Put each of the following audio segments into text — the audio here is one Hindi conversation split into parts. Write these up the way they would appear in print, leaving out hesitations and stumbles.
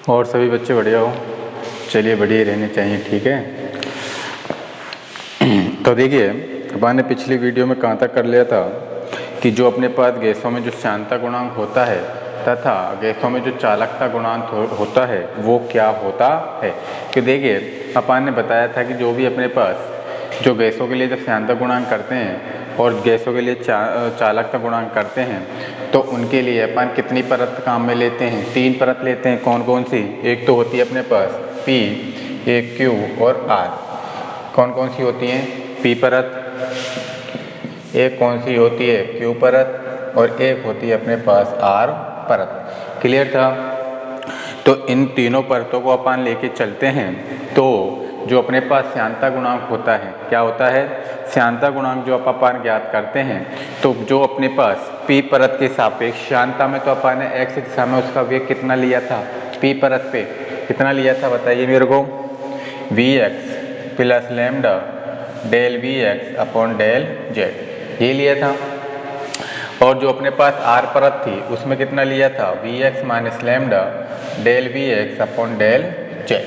और सभी बच्चे बढ़िया हो? चलिए बढ़िया रहने चाहिए, ठीक है। तो देखिए, अपन ने पिछली वीडियो में कहाँ तक कर लिया था कि जो अपने पास गैसों में जो श्यानता गुणांक होता है तथा गैसों में जो चालकता गुणांक होता है वो क्या होता है। कि देखिए, अपन ने बताया था कि जो भी अपने पास जो गैसों के लिए जब श्यानता गुणांक करते हैं और गैसों के लिए चालकता गुणांक करते हैं तो उनके लिए अपन कितनी परत काम में लेते हैं? 3 परत लेते हैं। कौन कौन सी? एक तो होती है अपने पास P, एक Q और R। कौन कौन सी होती हैं? P परत, एक कौन सी होती है? Q परत, और एक होती है अपने पास R परत। क्लियर था? तो इन तीनों परतों को अपन लेके चलते हैं तो जो अपने पास श्यानता गुणांक होता है, क्या होता है? श्यानता गुणांक जो अपन ज्ञात करते हैं तो जो अपने पास P परत के सापेक्ष श्यानता में तो अपन ने x दिशा में उसका वेग कितना लिया था? P परत पे कितना लिया था बताइए मेरे को? Vx plus lambda del Vx upon del z, ये लिया था। और जो अपने पास R परत थी उसमें कितना लिया था? Vx minus lambda del Vx upon del z।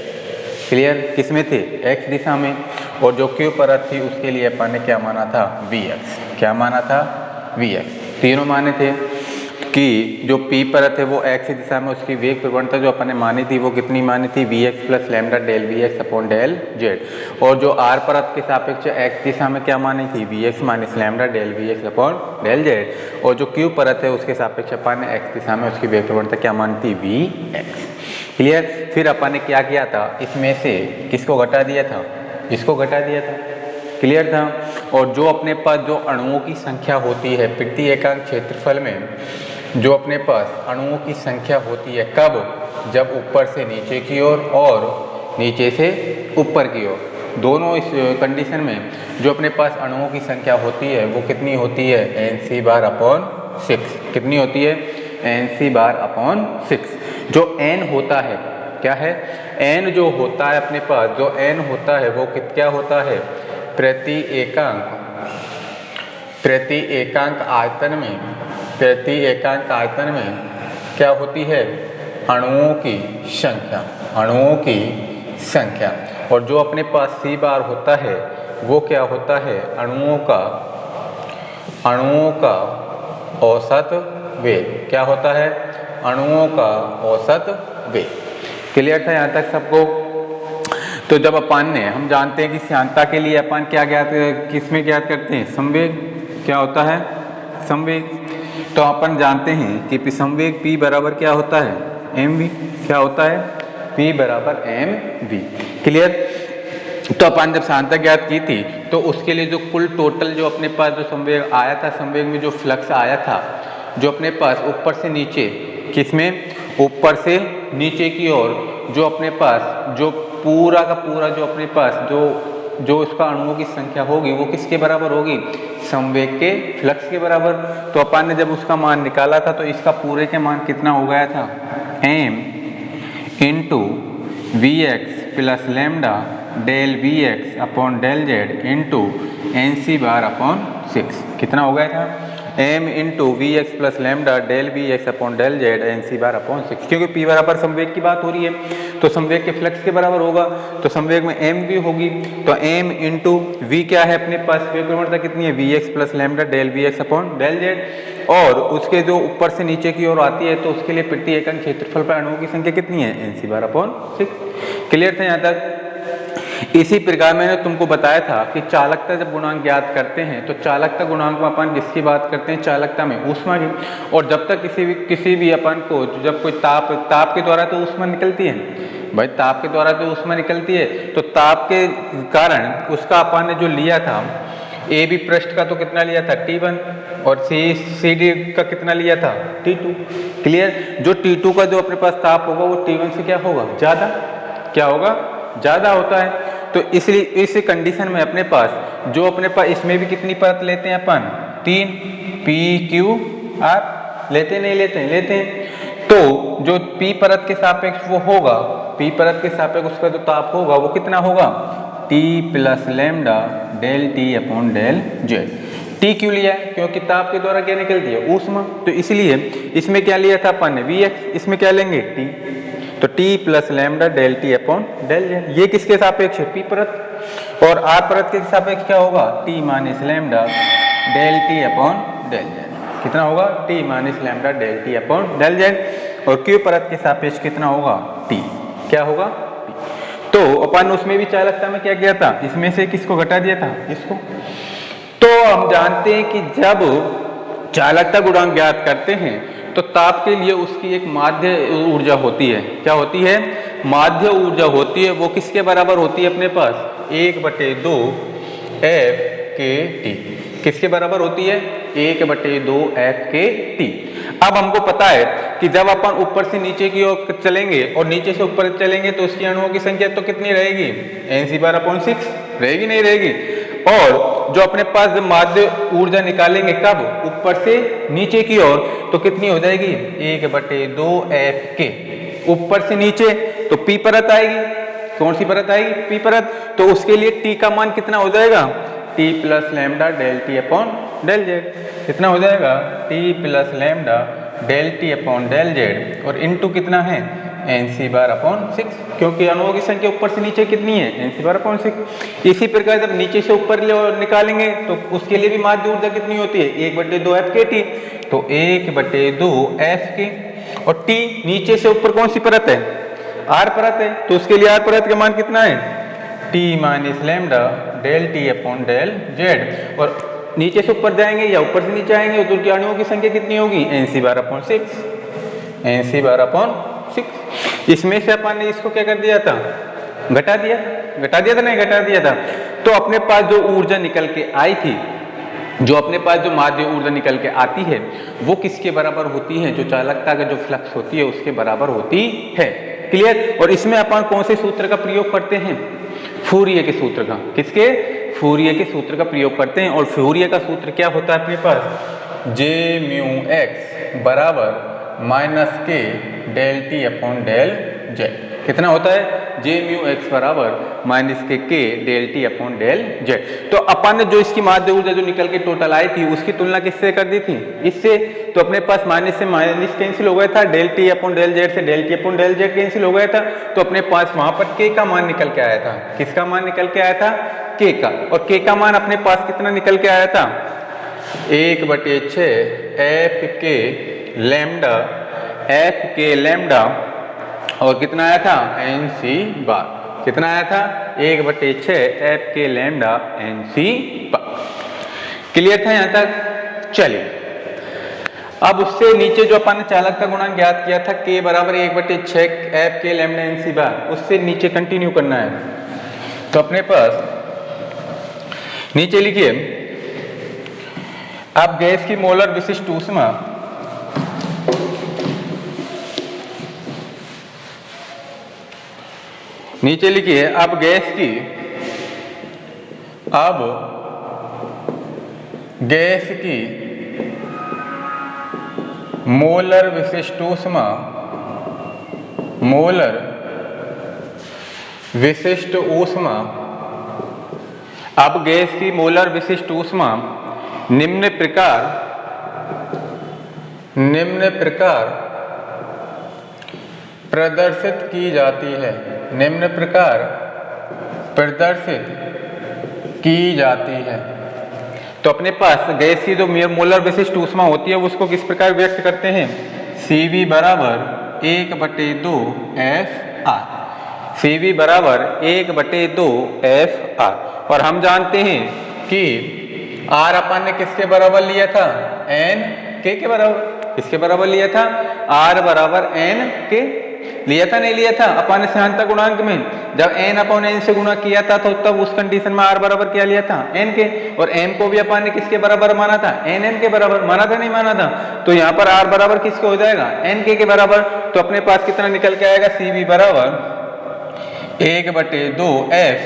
Clear? किस में थे? x दिशा में। और जो Q परत थी उसके लिए अपन ने क्या माना था? Vx। क्या माना था? Vx। तीनों माने थे कि जो P परत है वो x दिशा में उसकी वेग प्रवणता जो अपन ने मानी थी वो कितनी मानी थी? Vx plus lambda del Vx upon del z। और जो R परत के सापेक्ष x दिशा में क्या मानी थी? Vx minus lambda del Vx upon del z। और जो Q परत है उसके सापेक्ष अपन ने x दिशा में उसकी वेग प्रवणता क्या मानी थी? Vx। क्लियर? फिर अपन ने क्या किया था? इसमें से किसको घटा दिया था? इसको घटा दिया था। क्लियर था? और जो अपने पास जो अणुओं की संख्या होती है प्रति एकांक क्षेत्रफल में, जो अपने पास अणुओं की संख्या होती है कब? जब ऊपर से नीचे की ओर और नीचे से ऊपर की ओर, दोनों इस कंडीशन में जो अपने पास अणुओं की संख्या होती है वो कितनी होती है? Nc bar upon 6। कितनी होती है? Nc bar upon 6। जो n होता है, क्या है? n जो होता है अपने पास, जो n होता है वो क्या होता है? प्रति एकांक आयतन में, प्रति एकांक आयतन में क्या होती है? अणुओं की संख्या, अणुओं की संख्या। और जो अपने पास c बार होता है वो क्या होता है? अणुओं का औसत वेग। क्या होता है? अणुओं का औसत वेग। क्लियर था यहाँ तक सबको? तो जब अपन ने, हम जानते हैं कि श्यानता के लिए अपन क्या ज्ञात, किसमें ज्ञात करते हैं? संवेग। क्या होता है? संवेग। तो अपन जानते हैं कि संवेग P बराबर क्या होता है? mv। क्या होता है? P बराबर mv। क्लियर? तो अपन जब श्यानता ज्ञात की थी तो उसके लिए जो कुल टोटल जो अपने पास जो संवेग आया था, संवेग में जो फ्लक्स आया था जो अपने पास ऊपर से नीचे, किसमें? ऊपर से नीचे की ओर, जो अपने पास जो पूरा का पूरा जो अपने पास जो इसका अणुओं की संख्या होगी वो किसके बराबर होगी? संवेग के फ्लक्स के बराबर। तो अपन ने जब उसका मान निकाला था तो इसका पूरे के मान कितना हो गया था? m into Vx plus lambda del Vx upon del z into Nc bar upon 6। कितना हो गया था? m into Vx plus lambda del Vx upon del z Nc bar upon 6। क्योंकि P बराबर संवेग की बात हो रही है तो संवेग के फ्लक्स के बराबर होगा, तो संवेग में mv होगी। तो m इंटू v क्या है अपने पास? वेग प्रवणता कितनी है? Vx plus lambda del Vx upon del z। और उसके जो ऊपर से नीचे की ओर आती है तो उसके लिए प्रति एकांक क्षेत्रफल पर अणुओं की संख्या कितनी है? Nc bar upon 6। क्लियर था यहाँ तक? इसी प्रकार मैंने तुमको बताया था कि चालकता जब गुणांक ज्ञात करते हैं तो चालकता गुणांक में अपन किसकी बात करते हैं? चालकता में ऊष्मा की। और जब तक किसी भी अपन को जब कोई ताप के द्वारा तो ऊष्मा निकलती है भाई, ताप के द्वारा तो ऊष्मा निकलती है, तो ताप के कारण उसका अपन ने जो लिया था ए बी पृष्ठ का तो कितना लिया था? T1। और सी डी का कितना लिया था? T2। क्लियर? जो T2 का जो अपने पास ताप होगा वो T1 से क्या होगा? ज्यादा। क्या होगा? ज्यादा होता है। तो इसलिए इस कंडीशन में अपने पास जो अपने पास इसमें भी कितनी परत लेते हैं अपन? 3 P Q R। लेते नहीं लेते हैं? लेते हैं। तो जो P परत के सापेक्ष वो होगा, P परत के सापेक्ष उसका जो ताप होगा वो कितना होगा? T plus lambda del T upon del Z। T क्यों लिया है? क्योंकि ताप के द्वारा क्या निकलती है? ऊष्मा। तो इसलिए इसमें क्या लिया था अपन ने? Vx। इसमें क्या लेंगे? T। तो T plus lambda del T upon del Z. ये किसके सापेक्ष है? P परत। और R परत के सापेक्ष क्या होगा? T minus lambda del T upon del Z. कितना होगा? T minus lambda del T upon del Z. और Q परत के सापेक्ष कितना होगा? T। क्या होगा? T। तो अपन उसमें भी चालकता में क्या किया था? इसमें से किसको घटा दिया था? इसको। तो हम जानते हैं कि जब चालकता गुणांक ज्ञात करते हैं तो ताप के लिए उसकी एक माध्य ऊर्जा होती है। क्या होती है? माध्य ऊर्जा होती है। वो किसके बराबर होती है अपने पास? 1/2 F के T। किसके बराबर होती है? 1/2 F के T। अब हमको पता है कि जब अपन ऊपर से नीचे की ओर चलेंगे और नीचे से ऊपर चलेंगे तो उसकी अणुओं की संख्या तो कितनी रहेगी? Nc/6 रहेगी, नहीं रहेगी? और जो अपने पास जब माध्य ऊर्जा निकालेंगे कब? ऊपर से नीचे की ओर, तो कितनी हो जाएगी? 1/2 F के। ऊपर से नीचे तो P परत आएगी। कौन सी परत आएगी? P परत। तो उसके लिए T का मान कितना हो जाएगा? T plus lambda del T upon del Z. कितना हो जाएगा? T plus lambda del T upon del Z और इनटू कितना है? Nc/6। क्योंकि अणुओं की संख्या ऊपर से नीचे कितनी है? Nc/6। इसी प्रकार जब नीचे से ऊपर निकालेंगे तो उसके लिए भी माध्य ऊर्जा कितनी होती है? 1/2 F के T। तो 1/2 F के। और T नीचे से ऊपर कौन सी परत है? R परत है। तो उसके लिए R परत का मान कितना है? T minus lambda del T upon del Z. और नीचे से ऊपर जाएंगे या ऊपर से नीचे आएंगे तो उनकी अणुओं की संख्या कितनी होगी? Nc/6। Nc/6। इसमें से अपन ने इसको क्या कर दिया था? घटा दिया था नहीं? घटा दिया था। तो अपने पास जो ऊर्जा निकल के आई थी, जो अपने पास जो माध्य ऊर्जा निकल के आती है वो किसके बराबर होती है? जो चालकता का जो फ्लक्स होती है उसके बराबर होती है। क्लियर? और इसमें अपन कौन से सूत्र का प्रयोग करते हैं? फूरिये के सूत्र का। किसके? फूरिये के सूत्र का प्रयोग करते हैं। और फूरिये का सूत्र क्या होता है अपने पास? J म्यू x बराबर minus K del T upon del Z. कितना होता है? J म्यू x बराबर minus K del T upon del Z. तो अपन ने जो इसकी माध्य ऊर्जा जो निकल के टोटल आई थी उसकी तुलना किससे कर दी थी? इससे। तो अपने पास माइनस से माइनस कैंसिल हो गया था, del T upon del Z से del T upon del Z cancel हो गया था। तो अपने पास वहां पर k का मान निकल के आया था। किसका मान निकल के आया था? k का। और k का मान अपने पास कितना निकल के आया था? 1/6 F के लैम्डा F के लैम्डा और कितना आया था? Nc/। कितना आया था? 1/6 F के लैम्डा Nc/। क्लियर था यहां तक? चलिए अब उससे नीचे जो अपन ने चालकता गुणांक ज्ञात किया था k बराबर 1/6 F के लैम्डा Nc/, उससे नीचे कंटिन्यू करना है। तो अपने पास नीचे लिखिए, अब गैस की मोलर विशिष्ट ऊष्मा नीचे लिखिए, अब गैस की मोलर विशिष्ट ऊष्मा अब गैस की मोलर विशिष्ट ऊष्मा निम्न प्रकार प्रदर्शित की जाती है। निम्न प्रकार प्रदर्शित की जाती है। तो अपने पास गैस की जो मोलर विशिष्ट ऊष्मा होती है उसको किस प्रकार व्यक्त करते हैं? Cv बराबर 1/2 FR। Cv बराबर 1/2 FR। और हम जानते हैं कि R अपन ने किसके बराबर लिया था? N K के बराबर। किसके बराबर लिया था? R बराबर N के लिया था, नहीं लिया था? अपन ने सहानता गुणांक में जब n अपॉन n से गुणा किया था तो तब उस कंडीशन में R बराबर क्या लिया था? n के। और m को भी अपन ने किसके बराबर माना था? n के बराबर माना था, नहीं माना था? तो यहाँ पर R बराबर किसके हो जाएगा? n के बराबर। तो अपने पास कितना निकल के आएगा? Cv बराबर 1/2 F।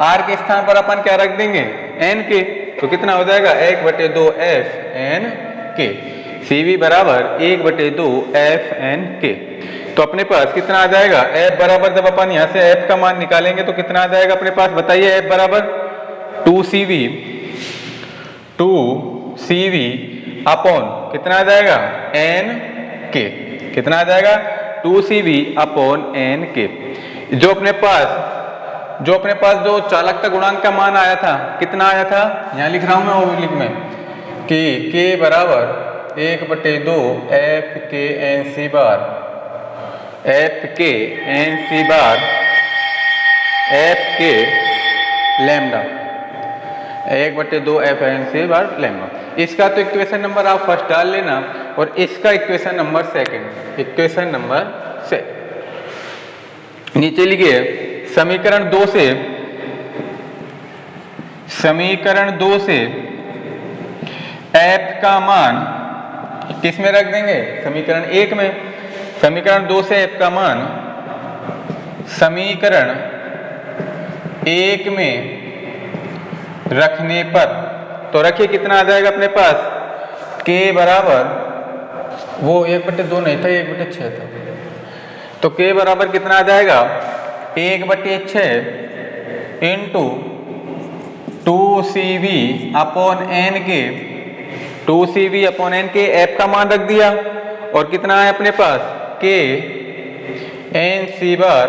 R के स्थान पर अपन क्या रख देंगे? n के। तो कितना हो जाएगा? 1/2 F n के। Cv बराबर 1/2 F n के। तो अपने पास कितना आ जाएगा? F बराबर जब अपन यहाँ से F का मान निकालेंगे तो कितना आ जाएगा अपने पास? बताइए। F बराबर 2 CV CV अपॉन कितना आ जाएगा NK, कितना आ जाएगा 2CV अपॉन NK। जो अपने पास जो चालकता गुणांक का मान आया था, कितना आया था, यहाँ लिख रहा हूं मैं ओब्लिक में कि K बराबर 1/2 FKNC बार FK लैम्डा 1/2 FNC बार लैम्डा। इसका तो इक्वेशन नंबर आप फर्स्ट डाल लेना और इसका equation number second, equation number से नीचे लिखिए समीकरण 2 से f का मान किस में रख देंगे, समीकरण 1 में। समीकरण 2 से f का मान समीकरण 1 में रखने पर तो रखिए कितना आ जाएगा अपने पास, k बराबर वो 1/2 नहीं था, 1/6 था, तो k बराबर कितना आ जाएगा 1/6 into 2CV upon NK, 2CV upon NK f का मान रख दिया और कितना है अपने पास K NC बार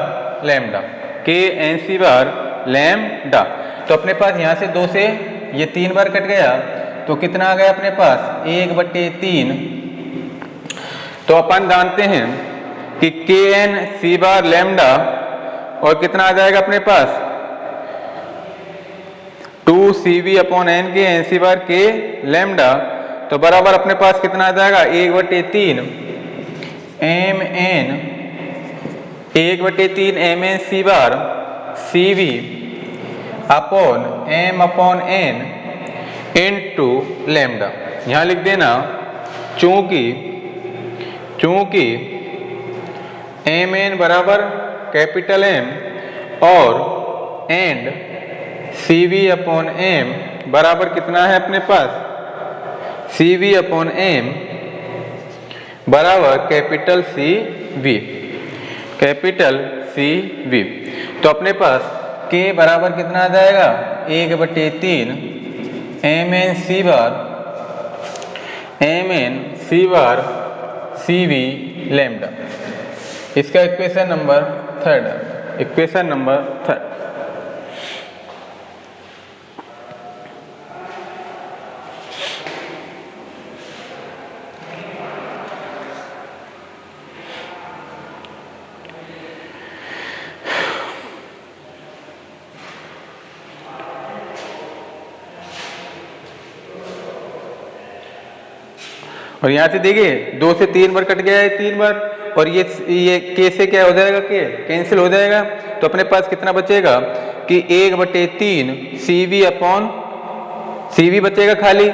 लैम्डा, K NC बार लैम्डा। तो अपने पास यहाँ से 2 से ये 3 बार कट गया तो कितना आ गया अपने पास 1/3। तो अपन जानते हैं कि KNC बार लैम्डा और कितना आ जाएगा अपने पास 2CV अपॉन NK NC बार K लैम्डा, तो बराबर अपने पास कितना आ जाएगा 1/3 MN C बार CV upon M upon N into lambda. यहाँ लिख देना चूंकि MN बराबर कैपिटल M और एंड CV अपॉन M बराबर कितना है अपने पास CV अपॉन M बराबर कैपिटल CV। तो अपने पास K बराबर कितना आ जाएगा 1/3 MN C बार CV लैम्डा। इसका इक्वेशन नंबर 3 है, इक्वेशन नंबर 3। और यहाँ से देखिए 2 से 3 बार कट गया है, 3 बार, और ये K से क्या हो जाएगा, K कैंसिल हो जाएगा। तो अपने पास कितना बचेगा कि 1/3 CV बचेगा खाली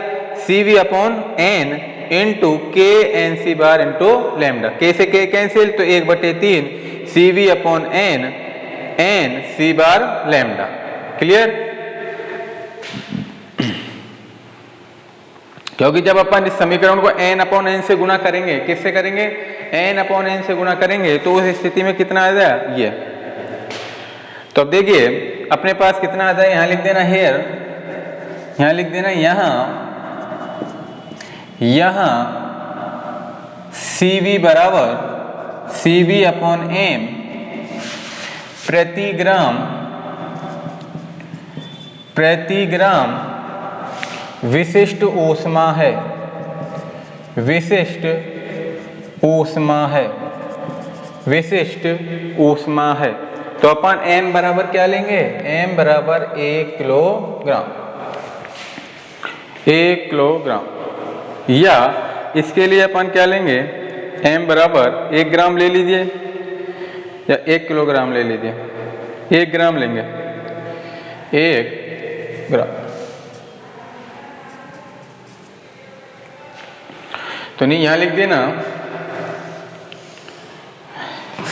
CV upon N into K NC bar into lambda. K से K कैंसिल तो 1/3 CV अपॉन N C बार लैम्डा। क्लियर? क्योंकि जब अपन इस समीकरण को n अपॉन n से गुणा करेंगे, किससे करेंगे, n अपॉन n से गुणा करेंगे, तो उस स्थिति में कितना आ जाए ये। तो अब देखिए अपने पास कितना आ जाए, यहाँ लिख देना हेयर, यहाँ लिख देना यहाँ CV बराबर CV अपॉन M प्रति ग्राम विशिष्ट ऊष्मा है, विशिष्ट ऊष्मा है। तो अपन M बराबर क्या लेंगे, M बराबर 1 किलोग्राम, या इसके लिए अपन क्या लेंगे, M बराबर 1 ग्राम ले लीजिए या 1 किलोग्राम ले लीजिए, 1 ग्राम लेंगे, 1 ग्राम। तो नहीं, यहां लिख देना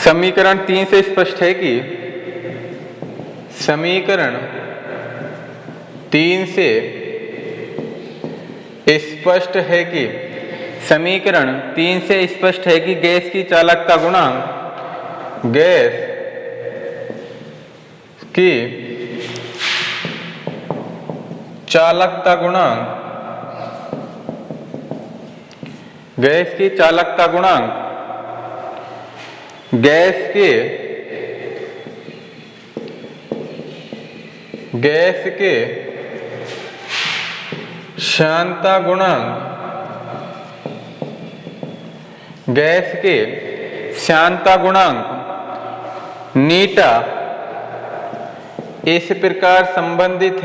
समीकरण 3 से स्पष्ट है कि समीकरण 3 से स्पष्ट है कि गैस की चालकता गुणांक गैस की चालकता गुणांक गैस के श्यानता गुणांक नीटा इस प्रकार संबंधित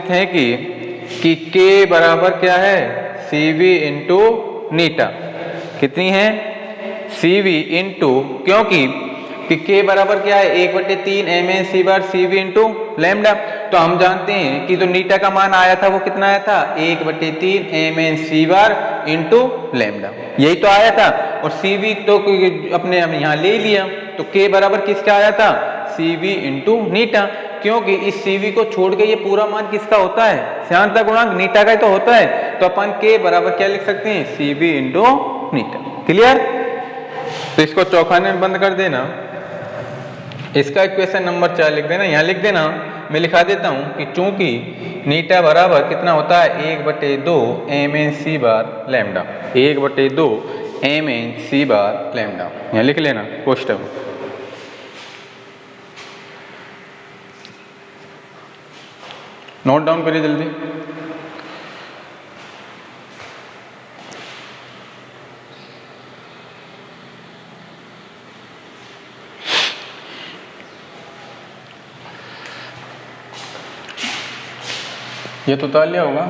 है कि K बराबर क्या है CV इंटू नीटा। कितनी है CV इंटू, क्योंकि K बराबर क्या है 1/3 mn/c बार CV इंटू लैम्डा। तो हम जानते हैं कि जो नीटा का मान आया था वो कितना आया था 1/3 mn/c बार इंटू लैम्डा, यही तो आया था। और CV तो अपने हम यहाँ ले लिया, तो K बराबर किसका आया था CV इंटू नीटा, क्योंकि इस CV को छोड़ के ये पूरा मान किसका होता है श्यानता गुणांक नीटा का ही तो होता है। तो अपन K बराबर क्या लिख सकते हैं CV इंटू नीटा। क्लियर? तो इसको चौखाने में बंद कर देना, इसका इक्वेशन नंबर 4 लिख देना, यहाँ लिख देना। मैं लिखा देता हूं कि चूंकि नीटा बराबर कितना होता है 1/2 mn/c बार लैम्डा, 1/2 mn/c बार लैम्डा, यहाँ लिख लेना कोष्टक में। नोट डाउन करिए जल्दी। ये तो उतार लिया होगा।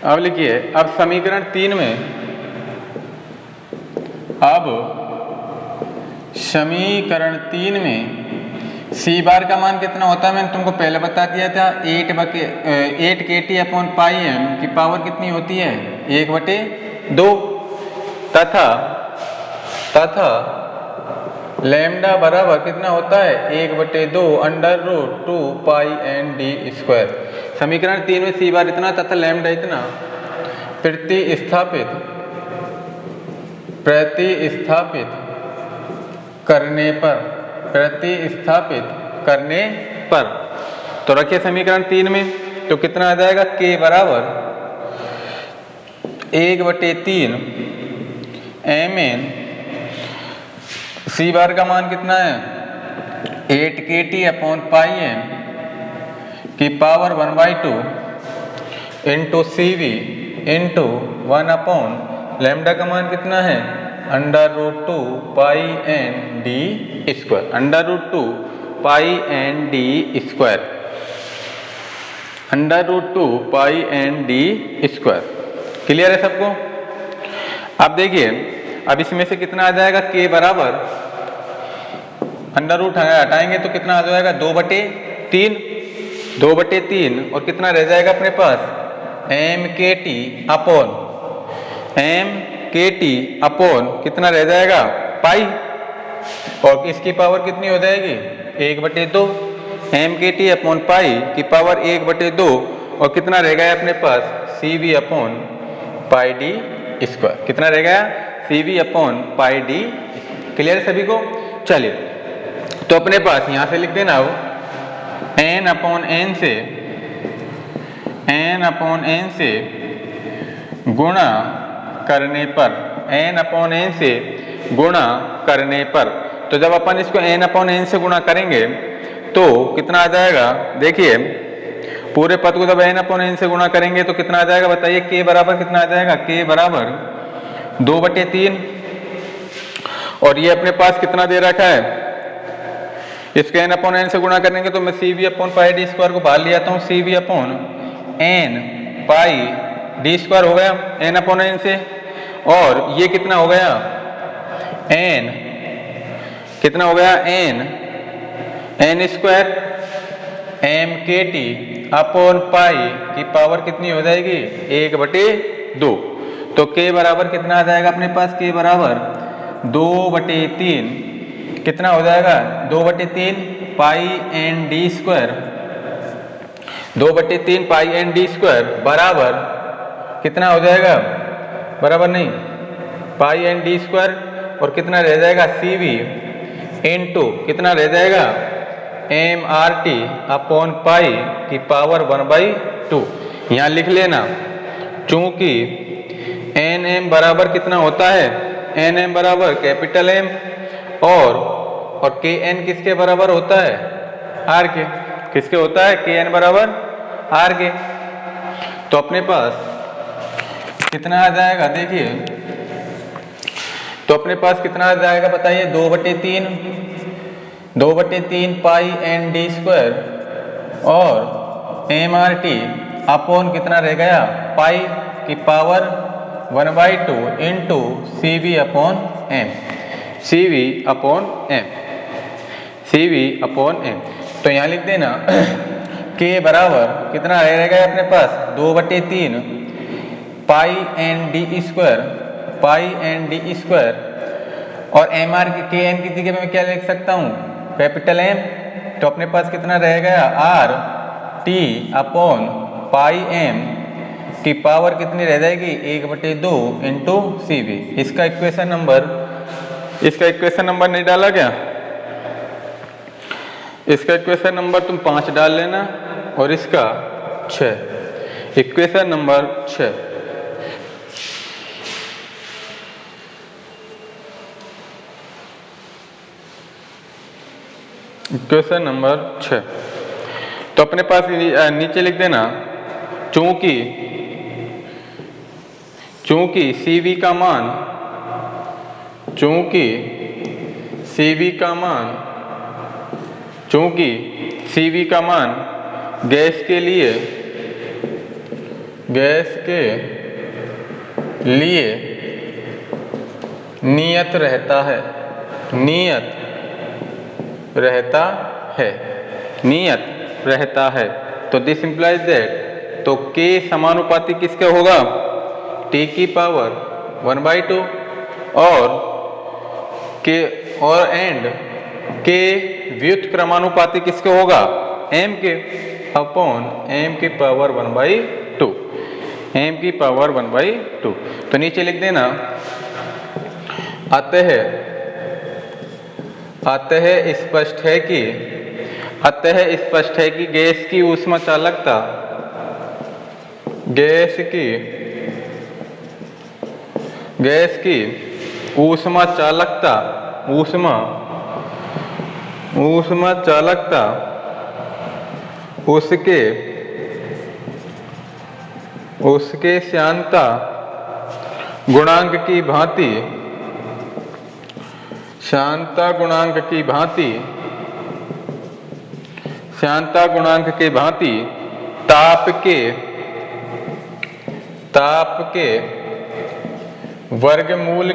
अब लिखिए, अब समीकरण 3 में, C बार का मान कितना होता है मैंने तुमको पहले बता दिया था 8 kT अपॉन पाई m की पावर कितनी होती है 1/2 तथा लैम्डा बराबर कितना होता है 1/2 √2 पाई n d स्क्वायर। समीकरण 3 में C बार इतना तथा लैम्डा इतना प्रतिस्थापित करने पर तो रखिए समीकरण 3 में, तो कितना आ जाएगा K बराबर 1/3 mn, C बार का मान कितना है 8 kT अपॉन पाई m की power 1/2 into CV into 1 upon lambda का मान कितना है √2 पाई n d स्क्वायर, √2 पाई n d स्क्वायर, √2 पाई n d स्क्वायर। क्लियर है सबको? अब देखिए, अब इसमें से कितना आ जाएगा K बराबर √ हटाएंगे तो कितना आ जाएगा 2/3 और कितना रह जाएगा अपने पास mkt अपॉन कितना रह जाएगा पाई, और इसकी पावर कितनी हो जाएगी 1/2 mkt अपॉन पाई की पावर 1/2 और कितना रह गया अपने पास CV upon pi d square. कितना रह गया CV upon pi d। Clear है सभी को? चलिए, तो अपने पास यहां से लिख देना अब n अपॉन n से गुणा करने पर, तो जब अपन इसको n अपॉन n से गुणा करेंगे तो कितना आ जाएगा, देखिए पूरे पद को जब n अपॉन n से गुणा करेंगे तो कितना आ जाएगा बताइए, K बराबर कितना आ जाएगा, K बराबर 2/3 और ये अपने पास कितना दे रखा है, इसके n अपॉन n से गुणा करेंगे तो मैं CV upon pi d square को बाहर ले आता हूँ, CV अपॉन n पाई d स्क्वायर हो गया n अपॉन n से, और ये कितना हो गया n square mkt upon pi की पावर कितनी हो जाएगी 1/2। तो K बराबर कितना आ जाएगा अपने पास, K बराबर 2/3 कितना हो जाएगा 2/3 पाई n d square 2/3 pi N D square बराबर कितना हो जाएगा, बराबर नहीं, पाई एन डी स्क्वायर और कितना रह जाएगा सी वी इंटू कितना रह जाएगा M R T upon pi की पावर 1/2। यहाँ लिख लेना, चूंकि एन एम बराबर कितना होता है, एन एम बराबर कैपिटल एम और के एन किसके बराबर होता है, आर के, किसके होता है, के एन बराबर आर के। तो अपने पास कितना आ जाएगा, देखिए तो अपने पास कितना आ जाएगा बताइए, 2/3 पाई एन डी स्क्वायर और एम आर टी अपॉन कितना रह गया पाई की power 1/2 into C V upon M, C V upon M, C V upon M. तो यहाँ लिख देना के बराबर कितना रह गया अपने पास 2/3 पाई एन डी स्क्वायर, पाई एन डी स्क्वायर और एम आर के एन की जगह मैं क्या लिख सकता हूँ, कैपिटल एम। तो अपने पास कितना रह गया R T upon pi M की पावर कितनी रह जाएगी 1/2 इंटू सी वी। इसका इक्वेशन नंबर नहीं डाला क्या, इसका इक्वेशन नंबर तुम 5 डाल लेना और इसका 6, इक्वेशन नंबर 6। Equation number 6। तो अपने पास नीचे लिख देना, चूंकि CV का मान, चूंकि CV का मान गैस के लिए नियत रहता है, तो दिस इंप्लाइज दैट, तो K समानुपाती किसके होगा, T की पावर 1/2 और एंड K व्युत्क्रमानुपाती किसके होगा, M के अपॉन M की पावर 1/2, M की पावर 1/2। तो नीचे लिख देना, अतः स्पष्ट है कि गैस की ऊष्मा चालकता, ऊष्मा चालकता उसके श्यानता गुणांक की भांति ताप के वर्गमूल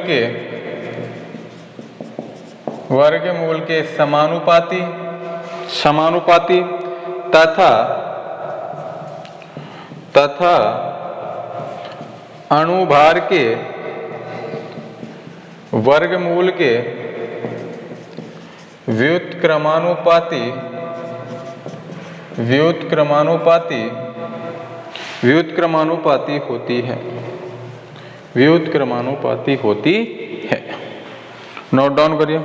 के समानुपाती तथा अणुभार के वर्गमूल के व्युत्क्रमानुपाती होती है। नोट डाउन करिए।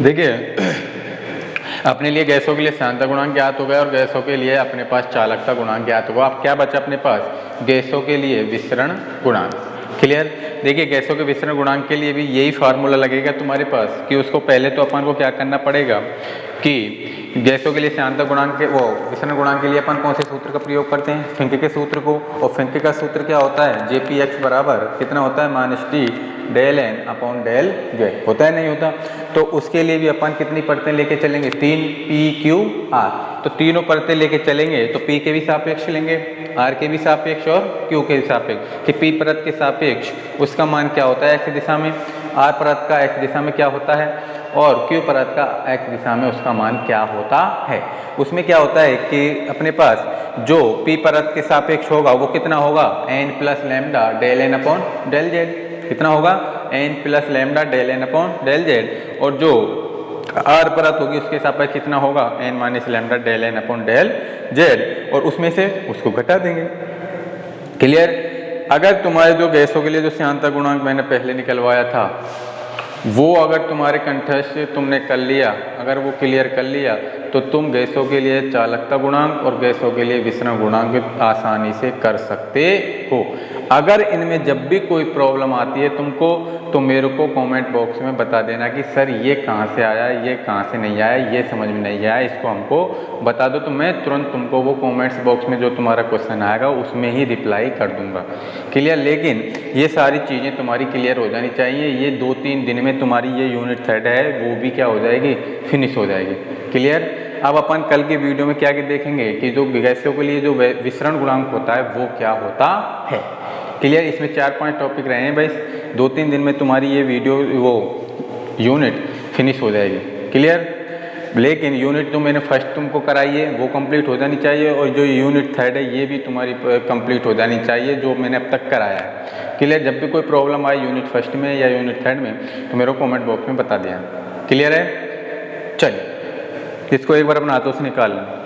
देखिए अपने लिए गैसों के लिए सांद्रता गुणांक ज्ञात हो गया और गैसों के लिए अपने पास चालकता गुणांक ज्ञात होगा। अब क्या बचा अपने पास? गैसों के लिए विसरण गुणांक। क्लियर? देखिए गैसों के विसरण गुणांक के लिए भी यही फार्मूला लगेगा तुम्हारे पास कि उसको पहले तो अपन को क्या करना पड़ेगा कि गैसों के लिए सांद्रता गुणांक के विसरण गुणांक के लिए अपन कौन से सूत्र का प्रयोग करते हैं? फिंके के सूत्र को। और फिंके का सूत्र क्या होता है? JPX बराबर कितना होता है? -T del n upon del z होता है, नहीं होता? तो उसके लिए भी अपन कितनी परतें लेके चलेंगे? 3 PQR। तो तीनों परतें लेके चलेंगे तो P के भी सापेक्ष लेंगे, R के भी सापेक्ष और Q के भी सापेक्ष। कि P परत के सापेक्ष उसका मान क्या होता है x दिशा में, R परत का x दिशा में क्या होता है और Q परत का x दिशा में उसका मान क्या होता है। उसमें क्या होता है कि अपने पास जो P परत के सापेक्ष होगा वो कितना होगा? n plus lambda del n upon del z। कितना होगा? n plus lambda del n upon del z। और जो R परत होगी उसके सापेक्ष कितना होगा? n minus lambda del n upon del z। और उसमें से उसको घटा देंगे। क्लियर? अगर तुम्हारे जो गैसों के लिए जो सांद्रता गुणांक मैंने पहले निकलवाया था वो अगर तुम्हारे कंठस्थ से तुमने कर लिया, अगर वो क्लियर कर लिया तो तुम गैसों के लिए चालकता गुणांक और गैसों के लिए विसरण गुणांक आसानी से कर सकते हो। अगर इनमें जब भी कोई प्रॉब्लम आती है तुमको तो मेरे को कमेंट बॉक्स में बता देना कि सर ये कहाँ से आया, ये कहाँ से नहीं आया, ये समझ में नहीं आया, इसको हमको बता दो। तो मैं तुरंत तुमको वो कमेंट्स बॉक्स में जो तुम्हारा क्वेश्चन आएगा उसमें ही रिप्लाई कर दूंगा। क्लियर? लेकिन ये सारी चीज़ें तुम्हारी क्लियर हो जानी चाहिए। ये 2-3 दिन में तुम्हारी ये यूनिट 3 है वो भी क्या हो जाएगी? फिनिश हो जाएगी। क्लियर? अब अपन कल की वीडियो में क्या देखेंगे कि जो गैसों के लिए जो विसरण गुणांक होता है वो क्या होता है। क्लियर? इसमें 4-5 टॉपिक रहे हैं भाई। 2-3 दिन में तुम्हारी ये वीडियो वो यूनिट फिनिश हो जाएगी। क्लियर? लेकिन यूनिट जो मैंने फर्स्ट तुमको कराई है वो कंप्लीट हो जानी चाहिए और जो यूनिट 3 है ये भी तुम्हारी कंप्लीट हो जानी चाहिए जो मैंने अब तक कराया है। क्लियर? जब भी कोई प्रॉब्लम आए यूनिट फर्स्ट में या यूनिट 3 में तो मेरे को कमेंट बॉक्स में बता दिया। क्लियर है? चलिए इसको एक बार अपना हाथों से निकाल लें।